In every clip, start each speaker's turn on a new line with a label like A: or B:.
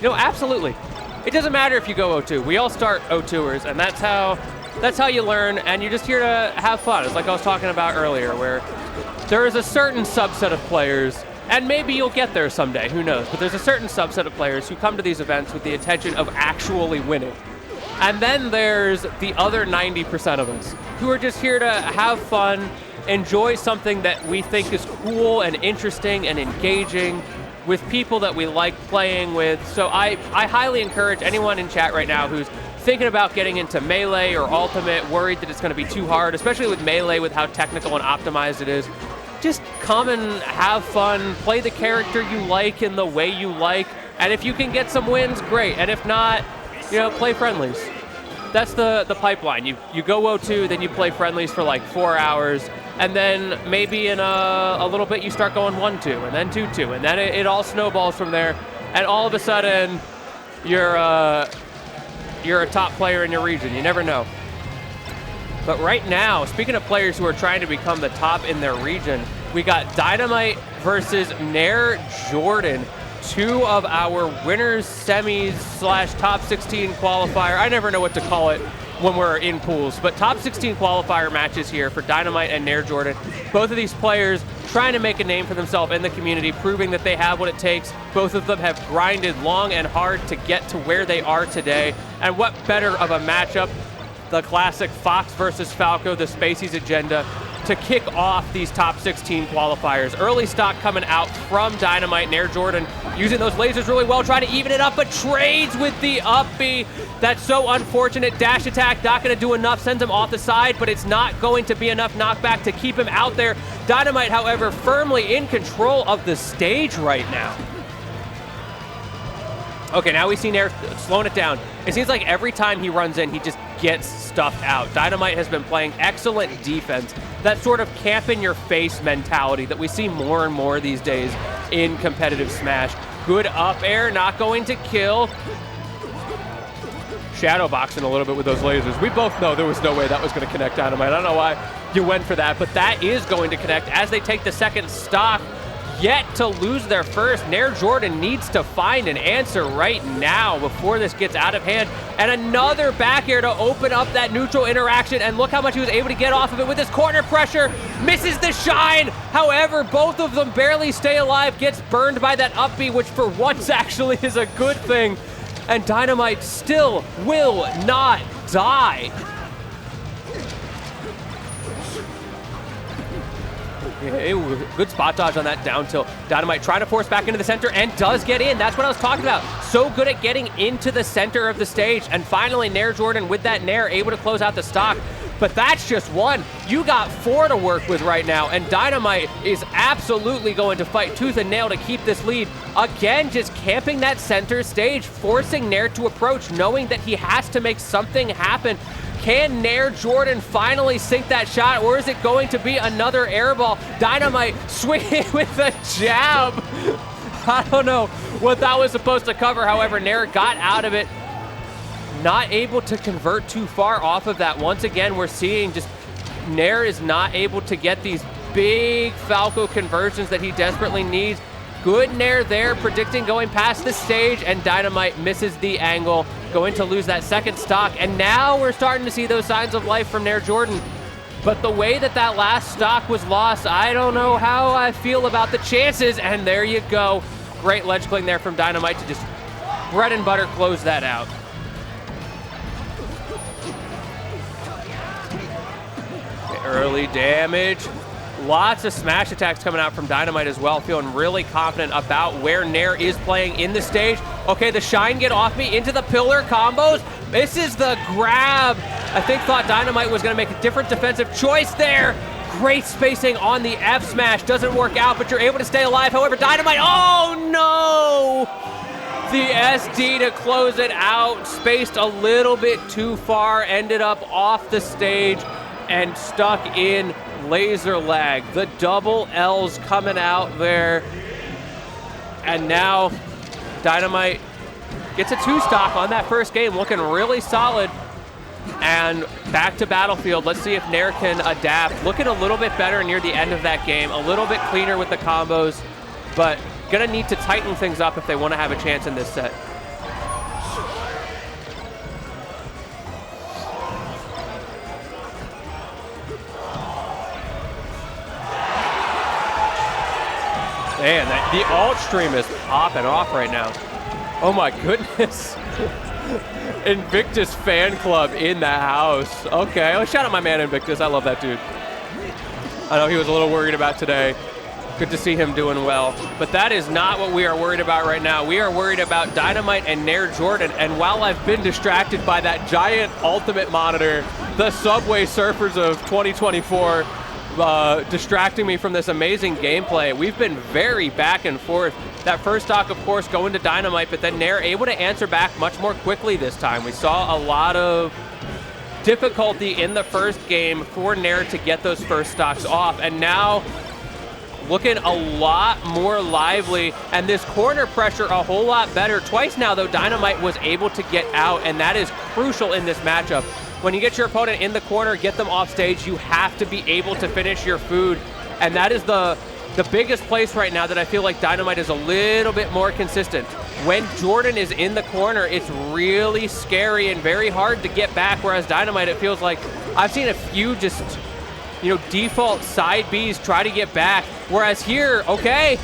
A: No, absolutely. It doesn't matter if you go 0-2. We all start 0-2ers, and that's how you learn, and you're just here to have fun. It's like I was talking about earlier, where there is a certain subset of players, and maybe you'll get there someday, who knows, but there's a certain subset of players who come to these events with the intention of actually winning. And then there's the other 90% of us who are just here to have fun, enjoy something that we think is cool and interesting and engaging with people that we like playing with. So I highly encourage anyone in chat right now who's thinking about getting into Melee or Ultimate, worried that it's going to be too hard, especially with Melee with how technical and optimized it is. Just come and have fun, play the character you like in the way you like, and if you can get some wins, great. And if not, play friendlies. That's the pipeline. You go 0-2, then you play friendlies for like 4 hours, and then maybe in a little bit you start going 1-2, and then 2-2, and then it all snowballs from there, and all of a sudden you're a top player in your region. You never know. But right now, speaking of players who are trying to become the top in their region, we got Dynamite versus Nair Jordan, two of our winners semis / top 16 qualifier. I never know what to call it when we're in pools, but top 16 qualifier matches here for Dynamite and Nair Jordan. Both of these players trying to make a name for themselves in the community, proving that they have what it takes. Both of them have grinded long and hard to get to where they are today. And what better of a matchup, the classic Fox versus Falco, the Spaceys agenda, to kick off these top 16 qualifiers. Early stock coming out from Dynamite. Nair Jordan using those lasers really well, trying to even it up, but trades with the up B. That's so unfortunate. Dash attack, not going to do enough, sends him off the side, but it's not going to be enough knockback to keep him out there. Dynamite, however, firmly in control of the stage right now. Okay, now we see Nair slowing it down. It seems like every time he runs in, he just gets stuffed out. Dynamite has been playing excellent defense. That sort of camp-in-your-face mentality that we see more and more these days in competitive Smash. Good up air, not going to kill. Shadowboxing a little bit with those lasers. We both know there was no way that was going to connect Dynamite. I don't know why you went for that, but that is going to connect as they take the second stock. Yet to lose their first. Nair Jordan needs to find an answer right now before this gets out of hand. And another back air to open up that neutral interaction, and look how much he was able to get off of it with his corner pressure. Misses the shine. However, both of them barely stay alive. Gets burned by that up B, which for once actually is a good thing. And Dynamite still will not die. Yeah, good spot dodge on that down tilt. Dynamite trying to force back into the center and does get in. That's what I was talking about. So good at getting into the center of the stage. And finally, Nair Jordan with that Nair able to close out the stock. But that's just one. You got 4 to work with right now. And Dynamite is absolutely going to fight tooth and nail to keep this lead. Again, just camping that center stage, forcing Nair to approach, knowing that he has to make something happen. Can Nair Jordan finally sink that shot, or is it going to be another airball? Dynamite swinging with a jab. I don't know what that was supposed to cover. However, Nair got out of it. Not able to convert too far off of that. Once again, we're seeing just Nair is not able to get these big Falco conversions that he desperately needs. Good Nair there, predicting going past the stage, and Dynamite misses the angle, going to lose that second stock. And now we're starting to see those signs of life from Nair Jordan. But the way that that last stock was lost, I don't know how I feel about the chances. And there you go. Great ledge cling there from Dynamite to just bread and butter close that out. Early damage. Lots of smash attacks coming out from Dynamite as well. Feeling really confident about where Nair is playing in the stage. Okay, the shine get off me into the pillar combos. This is the grab. I thought Dynamite was going to make a different defensive choice there. Great spacing on the F smash. Doesn't work out, but you're able to stay alive. However, Dynamite, oh no! The SD to close it out. Spaced a little bit too far. Ended up off the stage and stuck in laser lag. The double L's coming out there. And now Dynamite gets a 2 stock on that first game, looking really solid. And back to Battlefield. Let's see if Nair can adapt. Looking a little bit better near the end of that game. A little bit cleaner with the combos, but gonna need to tighten things up if they want to have a chance in this set. Man, the alt stream is popping off right now. Oh my goodness. Invictus fan club in the house. Okay, oh, shout out my man Invictus. I love that dude. I know he was a little worried about today. Good to see him doing well. But that is not what we are worried about right now. We are worried about Dynamite and Nair Jordan. And while I've been distracted by that giant ultimate monitor, the Subway Surfers of 2024 distracting me from this amazing gameplay, we've been very back and forth. That first stock, of course, going to Dynamite, but then Nair able to answer back much more quickly this time. We saw a lot of difficulty in the first game for Nair to get those first stocks off, and now looking a lot more lively, and this corner pressure a whole lot better. Twice now, though, Dynamite was able to get out, and that is crucial in this matchup. When you get your opponent in the corner, get them off stage, you have to be able to finish your food, and that is the biggest place right now that I feel like Dynamite is a little bit more consistent. When Jordan is in the corner, it's really scary and very hard to get back, whereas Dynamite, it feels like I've seen a few just, default side Bs try to get back, whereas here, okay,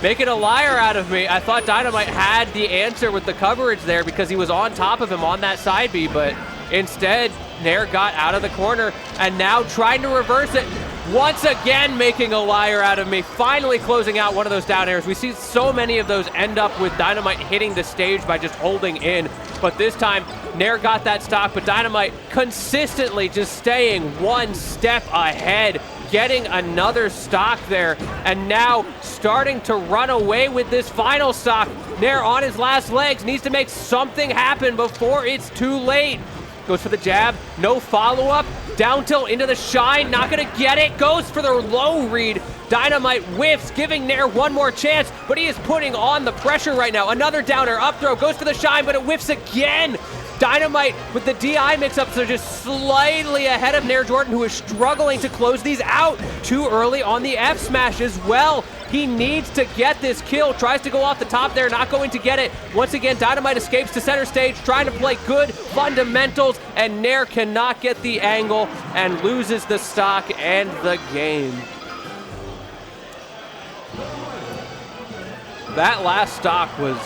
A: making a liar out of me. I thought Dynamite had the answer with the coverage there because he was on top of him on that side B, but instead, Nair got out of the corner and now trying to reverse it. Once again, making a liar out of me, finally closing out one of those down airs. We see so many of those end up with Dynamite hitting the stage by just holding in, but this time, Nair got that stock, but Dynamite consistently just staying one step ahead, getting another stock there, and now starting to run away with this final stock. Nair on his last legs, needs to make something happen before it's too late. Goes for the jab, no follow-up, down tilt into the shine, not gonna get it, goes for the low read. Dynamite whiffs, giving Nair one more chance, but he is putting on the pressure right now. Another downer, up throw, goes for the shine, but it whiffs again. Dynamite with the DI mix-ups are just slightly ahead of Nair Jordan, who is struggling to close these out. Too early on the F smash as well. He needs to get this kill, tries to go off the top there, not going to get it. Once again, Dynamite escapes to center stage, trying to play good fundamentals, and Nair cannot get the angle and loses the stock and the game. That last stock was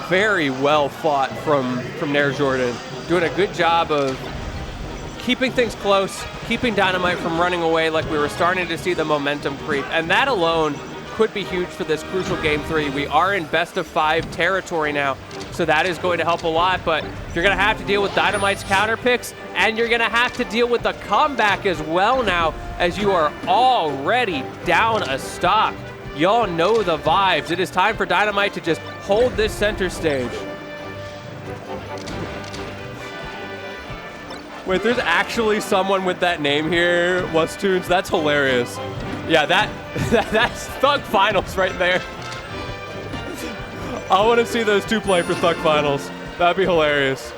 A: very well fought from Nair Jordan, doing a good job of keeping things close, keeping Dynamite from running away like we were starting to see the momentum creep, and that alone could be huge for this crucial Game 3. We are in best of 5 territory now, so that is going to help a lot, but you're going to have to deal with Dynamite's counter picks, and you're going to have to deal with the comeback as well now, as you are already down a stock. Y'all know the vibes. It is time for Dynamite to just hold this center stage. Wait, there's actually someone with that name here, Wustoons. That's hilarious. Yeah, that's Thug Finals right there. I want to see those two play for Thug Finals. That'd be hilarious.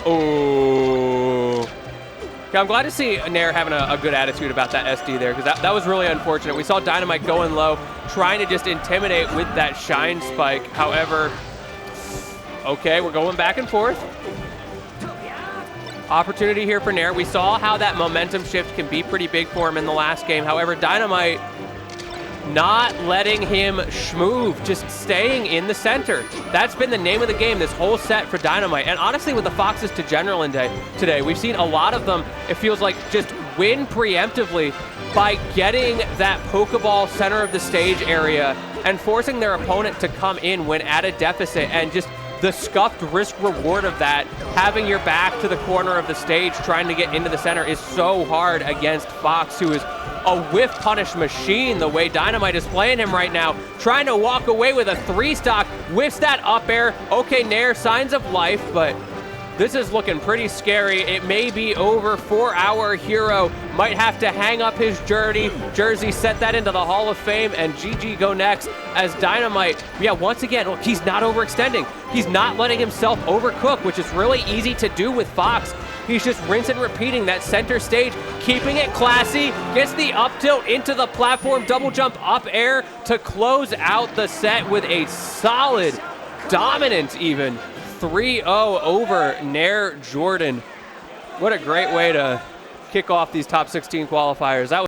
A: Oh. Okay, I'm glad to see Nair having a good attitude about that SD there, because that was really unfortunate. We saw Dynamite going low, trying to just intimidate with that shine spike. However, okay, we're going back and forth. Opportunity here for Nair. We saw how that momentum shift can be pretty big for him in the last game. However, Dynamite not letting him schmoove, just staying in the center. That's been the name of the game this whole set for Dynamite. And honestly, with the Foxes to General today, we've seen a lot of them, it feels like, just win preemptively by getting that Pokeball center of the stage area and forcing their opponent to come in when at a deficit, and just the scuffed risk reward of that, having your back to the corner of the stage, trying to get into the center, is so hard against Fox, who is a whiff punish machine the way Dynamite is playing him right now. Trying to walk away with a 3-stock, whiffs that up air. Okay, Nair, signs of life, but this is looking pretty scary. It may be over for our hero. Might have to hang up his jersey, set that into the Hall of Fame, and GG go next as Dynamite, yeah, once again, look, he's not overextending. He's not letting himself overcook, which is really easy to do with Fox. He's just rinse and repeating that center stage, keeping it classy, gets the up tilt into the platform, double jump up air to close out the set with a solid, dominant even, 3-0 over Nair Jordan. What a great way to kick off these top 16 qualifiers. That was